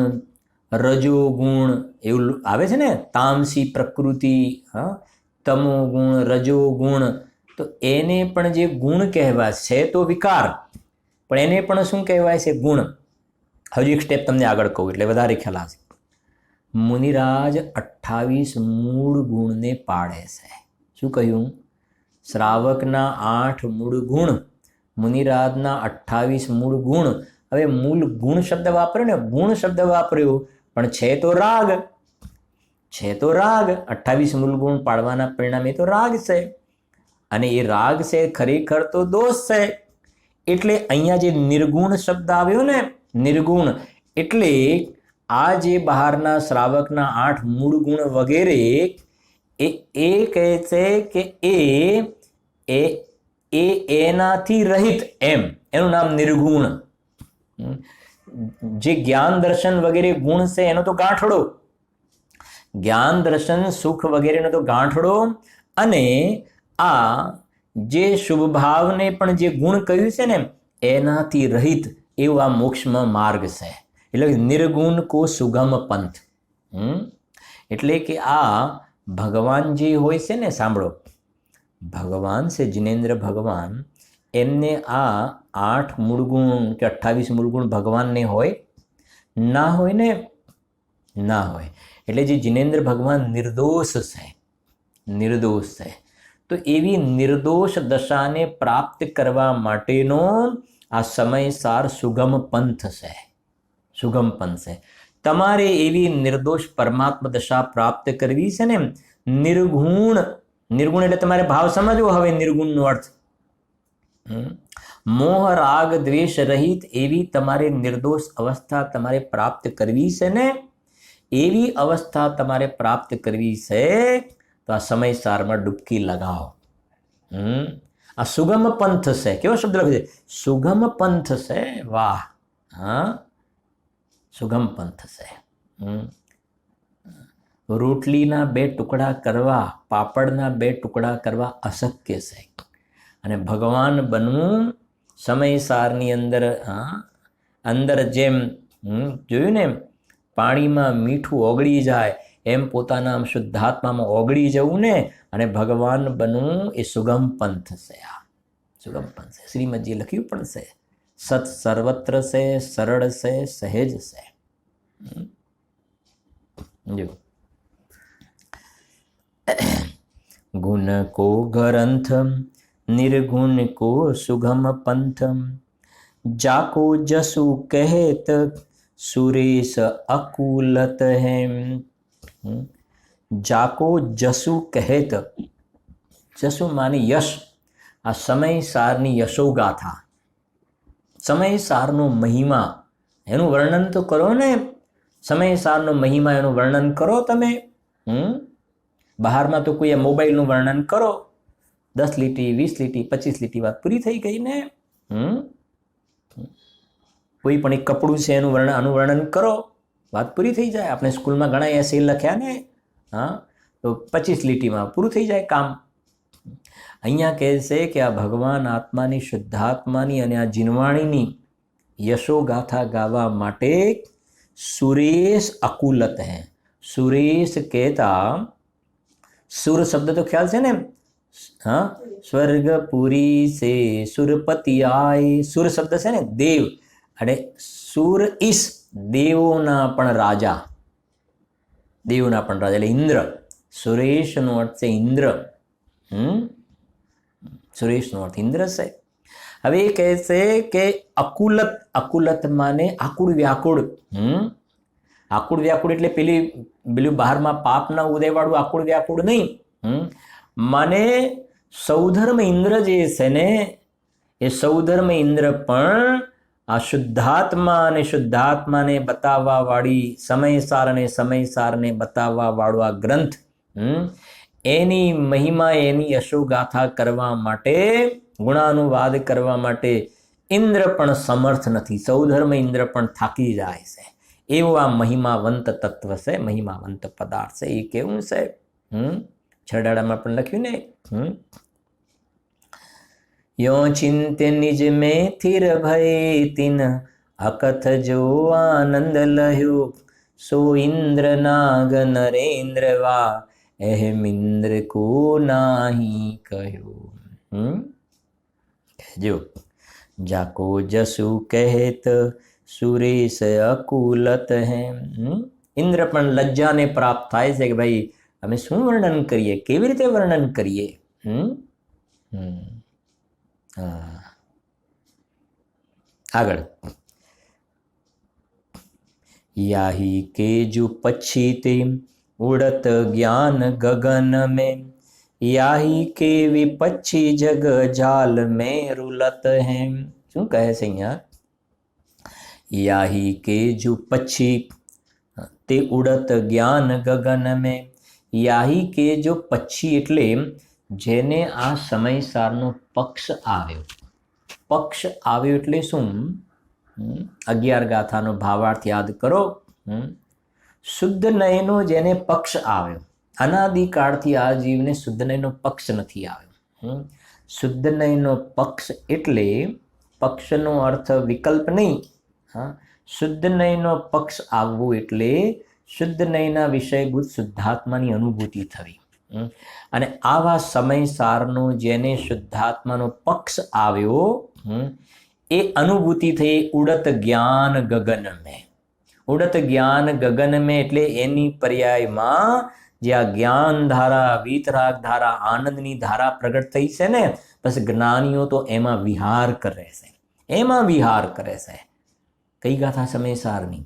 Speaker 1: રજો ગુણ એવું આવે છે ને, તામસી પ્રકૃતિ, તમો ગુણ, રજો ગુણ. તો એને પણ જે ગુણ કહેવાય છે તો વિકાર, પણ એને પણ શું કહેવાય છે? ગુણ. હજુ એક સ્ટેપ તમને આગળ કહું એટલે વધારે ખ્યાલ આવશે. મુનિરાજ 28 મૂળ ગુણને પાડે છે. શું કહ્યું? શ્રાવકના 8 મૂળ ગુણ, મુનિરાજના 28 મૂળ ગુણ. હવે મૂળ ગુણ શબ્દ વાપર્યો ને, ગુણ શબ્દ વાપર્યો, પણ છે તો રાગ. 28 મૂળ ગુણ પાડવાના પરિણામે તો રાગ છે. અને એ રાગ છે ખરેખર તો દોષ છે. એટલે અહીંયા જે નિર્ગુણ શબ્દ આવ્યો ને, નિર્ગુણ એટલે આ જે બહારના શ્રાવકના 8 મૂળ ગુણ વગેરે, એ કહે છે કે એ એ એનાથી રહિત એમ એનું નામ નિર્ગુણ. જે જ્ઞાન દર્શન વગેરે ગુણ છે એનો તો ગાંઠડો, જ્ઞાન દર્શન સુખ વગેરેનો તો ગાંઠડો, અને આ જે શુભ ભાવને પણ જે ગુણ કહ્યું છે ને એનાથી રહિત એવું આ મોક્ષમાં માર્ગ છે. એટલે નિર્ગુણ કો સુગમ પંથ. એટલે કે આ ભગવાન જે હોય છે ને, સાંભળો, ભગવાન છે જિનેન્દ્ર ભગવાન, એમને આ 8 મૂળગુણ કે 28 મૂળગુણ ભગવાનને હોય ના હોય ને? ના હોય. એટલે જે જિનેન્દ્ર ભગવાન નિર્દોષ છે, નિર્દોષ છે, તો એવી નિર્દોષ દશાને પ્રાપ્ત કરવા માટેનો આ સમયસાર સુગમ પંથ છે, સુગમ પંથ છે. તમારે એવી નિર્દોષ પરમાત્મા દશા પ્રાપ્ત કરવી છે ને, નિર્ગુણ, નિર્ગુણ એટલે તમારે ભાવ સમજવો હવે નિર્ગુણનો અર્થ. મોહ રાગ દ્વેષ રહિત એવી તમારે નિર્દોષ અવસ્થા તમારે પ્રાપ્ત કરવી છે ને, એવી અવસ્થા તમારે પ્રાપ્ત કરવી છે તો આ સમયસારમાં ડૂબકી લગાવો. આ સુગમ પંથ છે. કેવો શબ્દ લખે છે? સુગમ પંથ છે. વાહ! હા, સુગમ પંથ છે. રોટલીના 2 ટુકડા કરવા, પાપડના 2 ટુકડા કરવા અશક્ય છે, અને ભગવાન બનવું સમયસારની અંદર, અંદર જેમ જોયું ને પાણીમાં મીઠું ઓગળી જાય એમ પોતાના શુદ્ધાત્મામાં ઓગળી જવું ને, અને ભગવાન બનવું એ સુગમ પંથ છે. આ સુગમ પંથ છે. શ્રીમદજી લખ્યું પણ છે, સત સર્વત્ર છે, સરળ છે, સહેજ છે. જો गुण को ग्रंथ निर्गुण को सुगम पंथ जाको जसु कहत सुरेश अकुलत है. जाको जसु कहत, जसु माने यश. आ समयसाરની યશોગાથા, સમયસારનો મહિમા, એનું વર્ણન તો કરો ને. સમયસારનો મહિમા એનું વર્ણન કરો તમે. બહારમાં તો કોઈ મોબાઈલનું વર્ણન કરો, 10 લીટી 20 લીટી 25 લીટી, વાત પૂરી થઈ ગઈ ને. કોઈ પણ એક કપડું છે એનું આનું વર્ણન કરો, વાત પૂરી થઈ જાય. આપણે સ્કૂલમાં ઘણા એસે લખ્યા ને, તો 25 લીટીમાં પૂરું થઈ જાય કામ. અહીંયા કહે છે કે આ ભગવાન આત્માની, શુદ્ધાત્માની અને આ જીનવાણીની યશોગાથા ગાવા માટે સુરેશ અકુલત હૈ. સુરેશ કહેતા, સુર શબ્દ તો ખ્યાલ છે ને? સ્વર્ગપુરી સે સુરપતિ આય. સુર શબ્દ છે ને દેવ, અને સુર ઈશ દેવોના પણ રાજા, દેવોના પણ રાજા એટલે ઇન્દ્ર. સુરેશનો અર્થ છે ઇન્દ્ર. સુરેશનો અર્થ ઇન્દ્ર છે. હવે એ કહે છે કે અકુલત, અકુલત માને આકુળ વ્યાકુળ. આકુળ વ્યાકુળ એટલે પેલું બહારમાં પાપ ના ઉદયવાળું આકુળ વ્યાકુળ નહીં. માને સૌધર્મ ઇન્દ્ર જે છે ને, એ સૌધર્મ ઇન્દ્ર પણ આ શુદ્ધાત્મા અને શુદ્ધાત્માને બતાવવા વાળી, સમયસાર અને સમયસારને બતાવવા વાળો આ ગ્રંથ, એની મહિમા, એની યશોગાથા કરવા માટે, ગુણાનુવાદ કરવા માટે ઇન્દ્ર પણ સમર્થ નથી. સૌધર્મ ઇન્દ્ર પણ થાકી જાય છે. એવું આ મહિમાવંત તત્વ છે, મહિમાવંત પદાર્થ છે. એ કેવું છે? છરડાડામાં પણ લખ્યું ને, યો ચિંત્ય નિજ મેં થિર ભય તિન અકથ જો આનંદ લહ્યો સો ઇન્દ્ર નાગ નરેન્દ્ર વા અહેમ ઇન્દ્ર કો નાહી કહ્યો. જો જાકો જસુ કહેત સુરેશ અકુલત હૈ. ઇન્દ્ર પણ લજ્જાને પ્રાપ્ત થાય છે કે ભાઈ અમે શું વર્ણન કરીએ, કેવી રીતે વર્ણન કરીએ. આગળ, याही के जो पक्षी ते उड़त ज्ञान गगन में याही के विपक्षी जग जाल में रुलत हैं. શું કહે છે અહીંયા? याही के जो पक्षी તે ઉડત જ્ઞાન ગગન में. याही के जो पक्षी એટલે જેને આ સમયસારનો પક્ષ આવ્યો એટલે શું? 11 ગાથાનો ભાવાર્થ યાદ કરો. શુદ્ધ નયનો જેને પક્ષ આવ્યો, અનાદિકાળથી આ જીવને શુદ્ધ નયનો પક્ષ નથી આવ્યો. શુદ્ધ નયનો પક્ષ એટલે પક્ષનો અર્થ વિકલ્પ નહીં. શુદ્ધ નયનો પક્ષ આવવું એટલે શુદ્ધ નયના વિષયભૂત શુદ્ધાત્માની અનુભૂતિ થવી. અને આવા સમયસારનો જેને શુદ્ધાત્માનો પક્ષ આવ્યો એ અનુભૂતિ થઈ ઉડત જ્ઞાન ગગન મેં. ઉડત જ્ઞાન ગગન મેં એટલે એની પર્યાયમાં જે આ જ્ઞાન ધારા, વીતરાગ ધારા, આનંદની ધારા પ્રગટ થઈ છે ને, બસ જ્ઞાનીઓ તો એમાં વિહાર કરે છે. એમાં વિહાર કરે છે. કઈ ગાથા સમયસારની?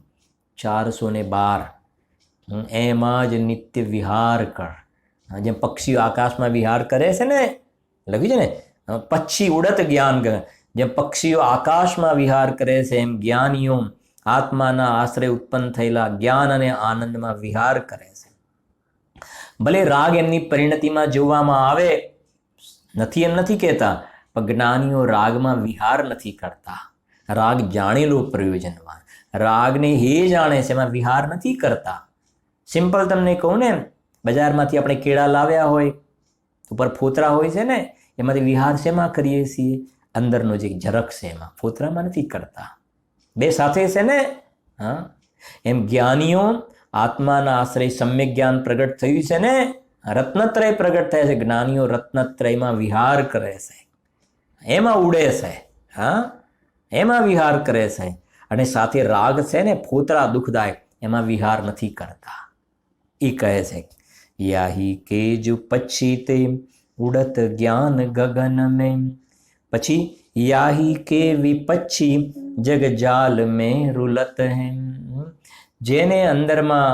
Speaker 1: 412. એમાં જ નિત્ય વિહાર કર. જેમ પક્ષીઓ આકાશમાં વિહાર કરે છે ને, લખ્યું છે ને, પક્ષી ઉડત જ્ઞાન ગગન. જેમ પક્ષીઓ આકાશમાં વિહાર કરે છે એમ જ્ઞાનીઓ આત્માના આશ્રય ઉત્પન્ન થયેલા જ્ઞાન અને આનંદમાં વિહાર કરે છે. ભલે રાગ એમની પરિણતિમાં જોવામાં આવે નથી એમ નથી કહેતા, પણ જ્ઞાનીઓ રાગમાં વિહાર નથી કરતા. રાગ જાણેલો પ્રયોજનવાન, રાગને એ જાણે છે, એમાં વિહાર નથી કરતા. સિમ્પલ તમને કહું ને, બજારમાંથી આપણે કેળા લાવ્યા હોય, ઉપર ફોતરા હોય છે ને, એમાંથી વિહાર શેમાં કરીએ છીએ? અંદરનો જે ઝરખ છે એમાં, ફોતરામાં નથી કરતા. બે સાથે છે ને. એમ જ્ઞાનીઓ આત્માના આશ્રય સમ્યક જ્ઞાન પ્રગટ થયું છે ને, રત્નત્રય પ્રગટ થયા છે. જ્ઞાનીઓ રત્નત્રયમાં વિહાર કરે છે, એમાં ઉડે છે. એમાં વિહાર કરે છે. અને સાથે રાગ છે ને, ફોતરા દુઃખદાયક, એમાં વિહાર નથી કરતા. એ કહે છે યાહી કે જો પક્ષી તે ઉડત જ્ઞાન ગગન મેં. પછી યાહી કે વિપક્ષી જગ જાલ મેં રૂલત હૈ. જેને અંદરમાં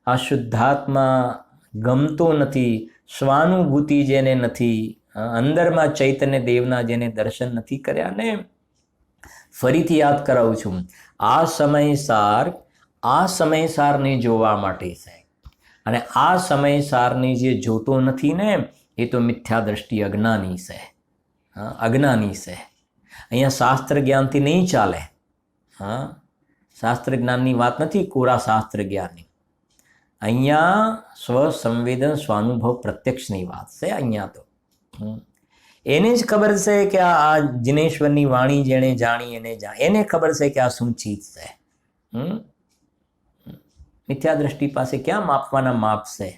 Speaker 1: આ શુદ્ધાત્મા ગમતો નથી, સ્વાનુભૂતિ જેને નથી, અંદરમાં ચૈતન્ય દેવના જેને દર્શન નથી કર્યા ને, ફરીથી યાદ કરાવું છું, આ સમયસારને જોવા માટે છે. અને આ સમયસારને જે જોતો નથી ને, એ તો મિથ્યા દ્રષ્ટિ અજ્ઞાની છે. અજ્ઞાની છે. અહીંયા શાસ્ત્ર જ્ઞાનથી નહીં ચાલે. શાસ્ત્ર જ્ઞાનની વાત નથી, કોરા શાસ્ત્ર જ્ઞાનની. અહીંયા સ્વસંવેદન સ્વાનુભવ પ્રત્યક્ષની વાત છે. અહીંયા તો એને જ ખબર છે કે આ જિનેશ્વરની વાણી જેણે જાણી એને ખબર છે કે આ શું ચીજ છે. મિથ્યા દ્રષ્ટિ પાસે ક્યાં માપવાના માપ છે?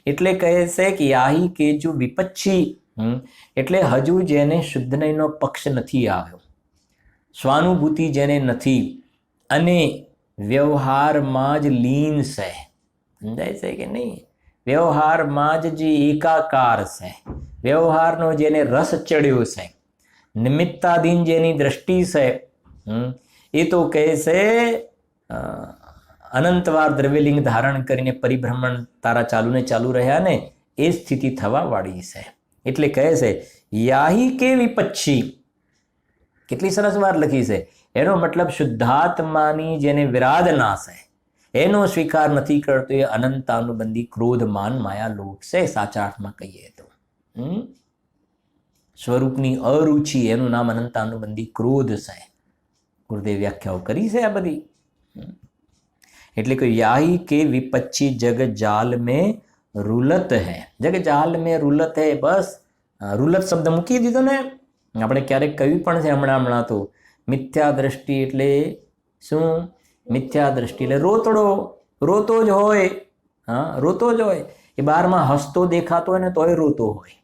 Speaker 1: એટલે કહે છે કે યાહી કે જો વિપક્ષી, એટલે હજુ જેને શુદ્ધ નયનો પક્ષ નથી આવ્યો, સ્વાનુભૂતિ જેને નથી, અને વ્યવહારમાં જ લીન છે. સમજાય છે કે નહીં? વ્યવહારમાં જ જે એકાકાર છે, વ્યવહારનો જેને રસ ચડ્યો છે, નિમિત્તાધીન જેની દ્રષ્ટિ છે, એ તો કહે છે અનંતવાર દ્રવ્યલિંગ ધારણ કરીને પરિભ્રમણ તારા ચાલુ રહ્યા ને, એ સ્થિતિ થવા વાળી છે. એટલે કહે છે યાહી કે વિપક્ષી. કેટલી સરસ વાત લખી છે. એનો મતલબ શુદ્ધાત્માની જેને વિરાધના છે, એનો સ્વીકાર નથી કરતો, એ અનંતાનુબંધી ક્રોધ માન માયા લોભ છે. સાચા અર્થમાં કહીએ તો સ્વરૂપની અરુચિ, એનું નામ અનંતાનુબંધી ક્રોધ છે. ગુરુદેવ વ્યાખ્યાઓ કરી છે આ બધી. એટલે કે યાહી કે વિપક્ષી જગ જાલ મેં રૂલત હૈ. જગ જાલ મેં રૂલત હૈ. બસ રૂલત શબ્દ મૂકી દીધો ને. આપણે ક્યારેક કહ્યું પણ છે હમણાં તો, મિથ્યા દ્રષ્ટિ એટલે શું? મિથ્યા દ્રષ્ટિ એટલે રોતો જ હોય. રોતો જ હોય. એ બહારમાં હસતો દેખાતો હોય ને તોય રોતો હોય,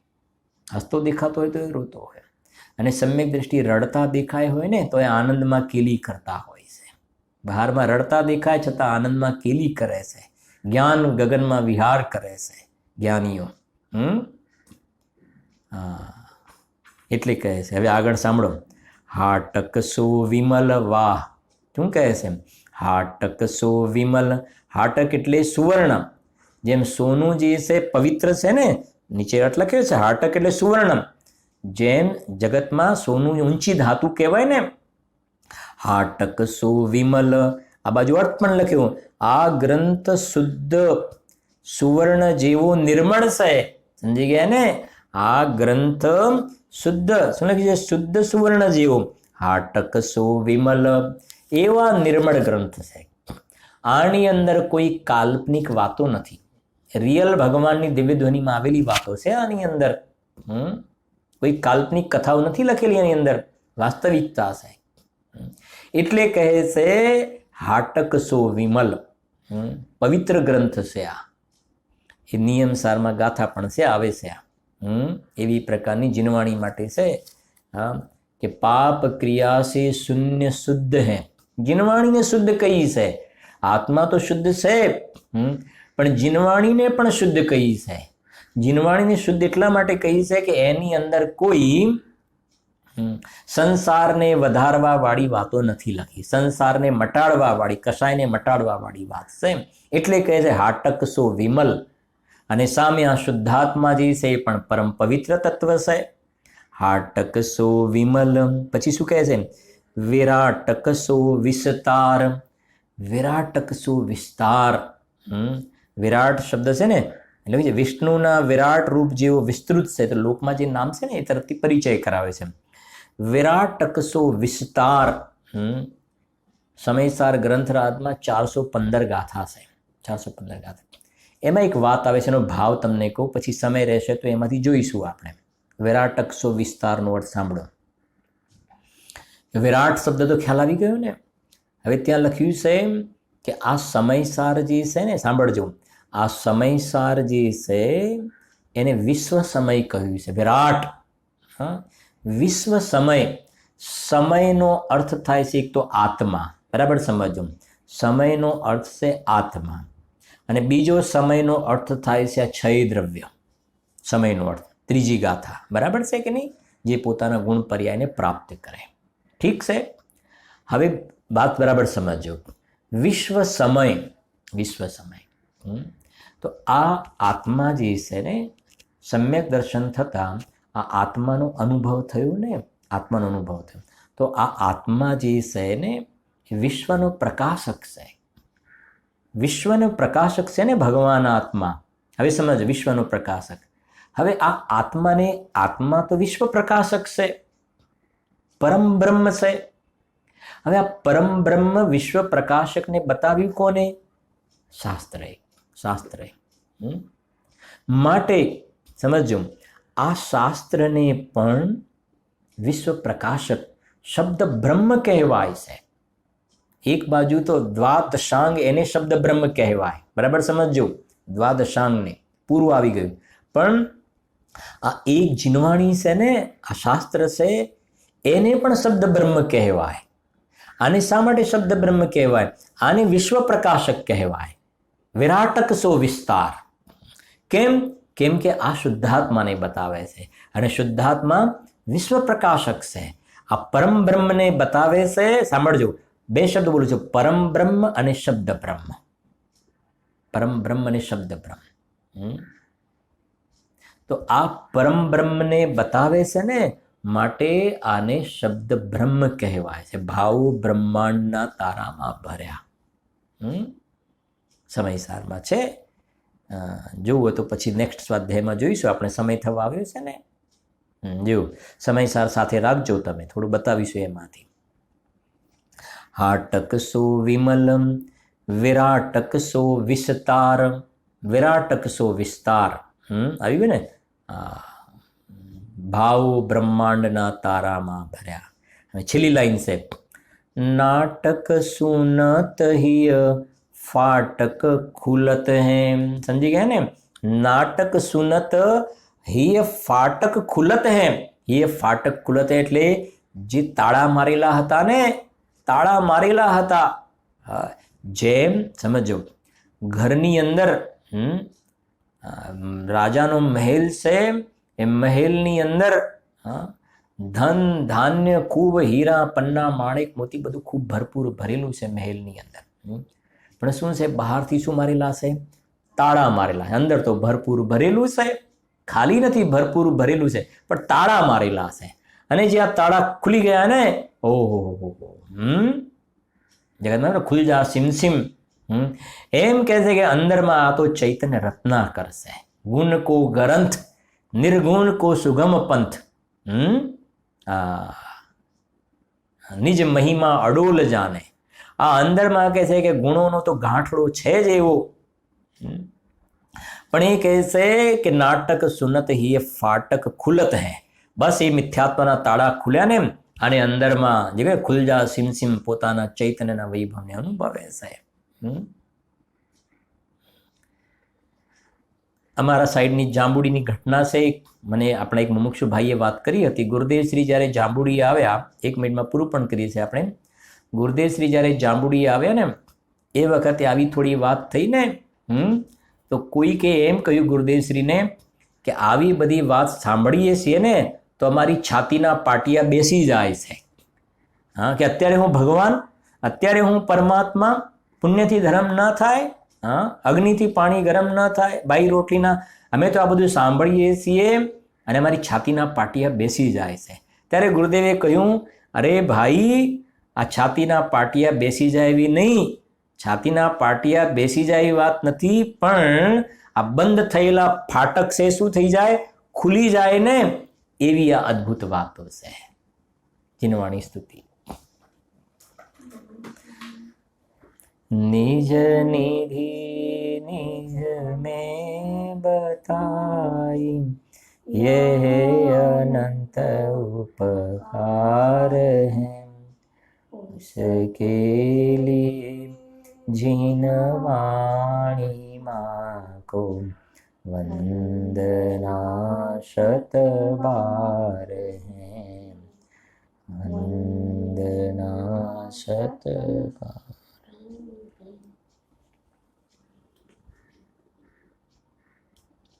Speaker 1: હસતો દેખાતો હોય તોય રોતો હોય. અને સમ્યક દ્રષ્ટિ રડતા દેખાય હોય ને તો એ આનંદમાં કેલી કરતા હોય છે. બહારમાં રડતા દેખાય છતાં આનંદમાં કેલી કરે છે. જ્ઞાન ગગનમાં વિહાર કરે છે જ્ઞાનીઓ. એટલે કહે છે. હવે આગળ સાંભળો. હાટક સો વિમલ વાહ. શું કહે છે? હાટક સો વિમલ. હાટક એટલે સુવર્ણ. જેમ સોનું જે છે પવિત્ર છે ને, નીચે અર્થ લખ્યો છે હાટક એટલે સુવર્ણ. જેમ જગતમાં સોનું ઊંચી ધાતુ કહેવાય ને, હાટક સો વિમલ. આ બાજુ અર્થ પણ લખ્યો, આ ગ્રંથ શુદ્ધ સુવર્ણ જેવો નિર્મળ છે. સમજી ગયા ને? આ ગ્રંથ શુદ્ધ, શું લખ્યું છે? શુદ્ધ સુવર્ણ જેવો, હાટક સો વિમલ, એવા નિર્મળ ગ્રંથ છે. આની અંદર કોઈ કાલ્પનિક વાતો નથી, રિયલ ભગવાનની દિવ્ય ધ્વનિમાં આવેલી વાતો છે આની અંદર. કોઈ કાલ્પનિક કથાઓ નથી લખેલી એની અંદર, વાસ્તવિકતા છે. એટલે કહે છે હાટક સો વિમલ, પવિત્ર ગ્રંથ છે આ. એ નિયમ સારમાં ગાથા પણ છે, આવે છે આ. એવી પ્રકારની જીનવાણી માટે છે. હા, કે પાપ ક્રિયા સે શૂન્ય શુદ્ધ હૈ. જીનવાણીને શુદ્ધ કહી છે. આત્મા તો શુદ્ધ છે, પણ જીનવાણીને પણ શુદ્ધ કહી છે. જીનવાણીને શુદ્ધ એટલા માટે કહી છે કે એની અંદર કોઈ સંસારને વધારવા વાળી વાતો નથી લખી, સંસારને મટાડવા વાળી, કશાયને મટાડવા વાળી વાત છે. એટલે કહે છે હાટક સો વિમલ. અને સામે આ શુદ્ધાત્મા જે છે એ પણ પરમ પવિત્ર તત્વ છે. હાટક સો વિમલ. પછી શું કહે છે? વિરાટક સો વિસ્તાર. વિરાટક સો વિસ્તાર. વિરાટ શબ્દ છે ને, એટલે વિષ્ણુના વિરાટ રૂપ જેવો વિસ્તૃત છે, તો લોકમાં જે નામ છે ને એ તરફથી પરિચય કરાવે છે. વિરાટક સો વિસ્તાર. સમયસાર ગ્રંથરાજમાં 415 ગાથા છે, 415 ગાથા. એમાં એક વાત આવે છે, એનો ભાવ તમને કહું, પછી સમય રહેશે તો એમાંથી જોઈશું આપણે. વિરાટક સો વિસ્તારનો અર્થ સાંભળો. વિરાટ શબ્દ તો ખ્યાલ આવી ગયો ને? હવે ત્યાં લખ્યું છે કે આ સમયસાર જે છે ને, સાંભળજો, આ સમયસાર જે છે એને વિશ્વ સમય કહ્યું છે. વિરાટ, હા, વિશ્વ સમય. સમયનો અર્થ થાય છે એક તો આત્મા, બરાબર સમજો. સમયનો અર્થ છે આત્મા, અને બીજો સમયનો અર્થ થાય છે આ ક્ષય દ્રવ્ય. સમયનો અર્થ ત્રીજી ગાથા, બરાબર છે કે નહીં? જે પોતાના ગુણ પર્યાયને પ્રાપ્ત કરે. ઠીક છે? હવે વાત બરાબર સમજો. વિશ્વ સમય, વિશ્વ સમય. તો આ આત્મા જે છે ને, સમ્યક દર્શન થતાં આ આત્માનો અનુભવ થયો ને, આત્માનો અનુભવ થયો. તો આ આત્મા જે છે ને વિશ્વનો પ્રકાશક છે. વિશ્વનો પ્રકાશક છે ને ભગવાન આત્મા. હવે સમજ, વિશ્વનો પ્રકાશક. હવે આ આત્માને, આત્મા તો વિશ્વ પ્રકાશક છે, પરમ બ્રહ્મ છે. હવે આ પરમ બ્રહ્મ વિશ્વ પ્રકાશકને બતાવ્યું કોને? શાસ્ત્રે. શાસ્ત્રે. માટે સમજો, આ શાસ્ત્રને પણ વિશ્વ પ્રકાશક શબ્દ બ્રહ્મ કહેવાય છે. એક બાજુ તો દ્વાદશાંગ, એને શબ્દ બ્રહ્મ કહેવાય, બરાબર સમજો. દ્વાદશાંગને પૂરું આવી ગયું. પણ આ એક જીનવાણી છે ને, આ શાસ્ત્ર છે, એને પણ શબ્દ બ્રહ્મ કહેવાય. આને શા માટે શબ્દ બ્રહ્મ કહેવાય? આને વિશ્વ પ્રકાશક કહેવાય. વિરાટક સો વિસ્તાર. કેમ? કેમ કે આ શુદ્ધાત્માને બતાવે છે, અને શુદ્ધાત્મા વિશ્વ પ્રકાશક છે. આ પરમ બ્રહ્મને બતાવે છે. સાંભળજો, બે શબ્દ બોલું છું, પરમ બ્રહ્મ અને શબ્દ બ્રહ્મ. પરમ બ્રહ્મ અને શબ્દ બ્રહ્મ. તો આ પરમ બ્રહ્મને બતાવે છે ને, માટે આને શબ્દ બ્રહ્મ કહેવાય છે. ભાવ બ્રહ્માંડના તારામાં ભર્યા. સમયસારમાં છે. જોવું તો પછી નેક્સ્ટ સ્વાધ્યાયમાં જોઈશું. આપણે સમય થવા આવ્યો છે ને. જો સમયસાર સાથે રાખજો, તમે થોડું બતાવીશું એમાંથી. હાટક સો વિમલમ, વિરાટક સો વિસ્તાર. વિરાટક સો વિસ્તાર આવી ગયું ને? ભાવ બ્રહ્માંડના તારામાં ભર્યા. હવે છેલ્લી લાઈન છે, નાટક સુનત હિય ફાટક ખુલત હે. સમજી ગયા ને? નાટક સુનત હિય ફાટક ખુલત હે. હિય ફાટક ખુલત હે એટલે જે તાળા મારેલા હતા ને, તાળા મારેલા હતા. જેમ સમજો, ઘરની અંદર રાજાનો મહેલ છે, એ મહેલની અંદર ધન ધાન્ય ખૂબ, હીરા પન્ના માણેક મોતી બધું ખૂબ ભરપૂર ભરેલું છે મહેલની અંદર. પણ શું છે? બહારથી શું મારેલા છે? તાળા મારેલા. અંદર તો ભરપૂર ભરેલું છે, ખાલી નથી, ભરપૂર ભરેલું છે, પણ તાળા મારેલા છે. અને જે આ તાળા ખુલી ગયા ને, ઓહો, જગતમાં ખુલ જા સિમ એમ કહે છે કે અંદરમાં આ તો ચૈતન્ય રત્નાકર છે. ગુણ કો ગ્રંથ निर्गुण को सुगम पंथ। નિજ મહિમા અડોલ જાણે। આ અંદરમાં કહે છે કે ગુણોનો તો ગાંઠડો છે જ એવો, પણ એ કહે છે કે નાટક સુનત હી એ ફાટક ખુલત હે। બસ એ મિથ્યાત્વના તાળા ખુલ્યા ને અને અંદરમાં જે ખુલજા સિમ સિમ પોતાના ચૈતન્યના વૈભવને અનુભવે છે। અમારા સાઈડની જાંબુડીની ઘટના છે। મને આપણા એક મુમુક્ષુ ભાઈએ વાત કરી હતી। ગુરુદેવશ્રી જ્યારે જાંબુડી આવ્યા, 1 મિનિટમાં પૂરું પણ કરીએ છીએ આપણે। ગુરુદેવશ્રી જ્યારે જાંબુડી આવ્યા ને એ વખતે આવી થોડી વાત થઈ ને, તો કોઈકે એમ કહ્યું ગુરુદેવશ્રીને કે આવી બધી વાત સાંભળીએ છીએ ને તો અમારી છાતીના પાટિયા બેસી જાય છે। હા, કે અત્યારે હું ભગવાન, અત્યારે હું પરમાત્મા, પુણ્યથી ધર્મ ન થાય, હા, અગ્નિથી પાણી ગરમ ન થાય, બાઈ રોટલીના, અમે તો આ બધું સાંભળીએ છીએ અને અમારી છાતીના પાટિયા બેસી જાય છે। ત્યારે ગુરુદેવે કહ્યું, અરે ભાઈ, આ છાતીના પાટિયા બેસી જાય એવી નહીં, છાતીના પાટિયા બેસી જાય એવી વાત નથી, પણ આ બંધ થયેલા ફાટક છે શું થઈ જાય, ખુલી જાય ને, એવી આ અદ્ભુત વાતો છે। જીનવાણી સ્તુતિ। निज निधि निज में बताई, यह अनंत उपकार है। उसके लिए जिनवाणी माँ को वंदना शत बार है, वंदना शत बार।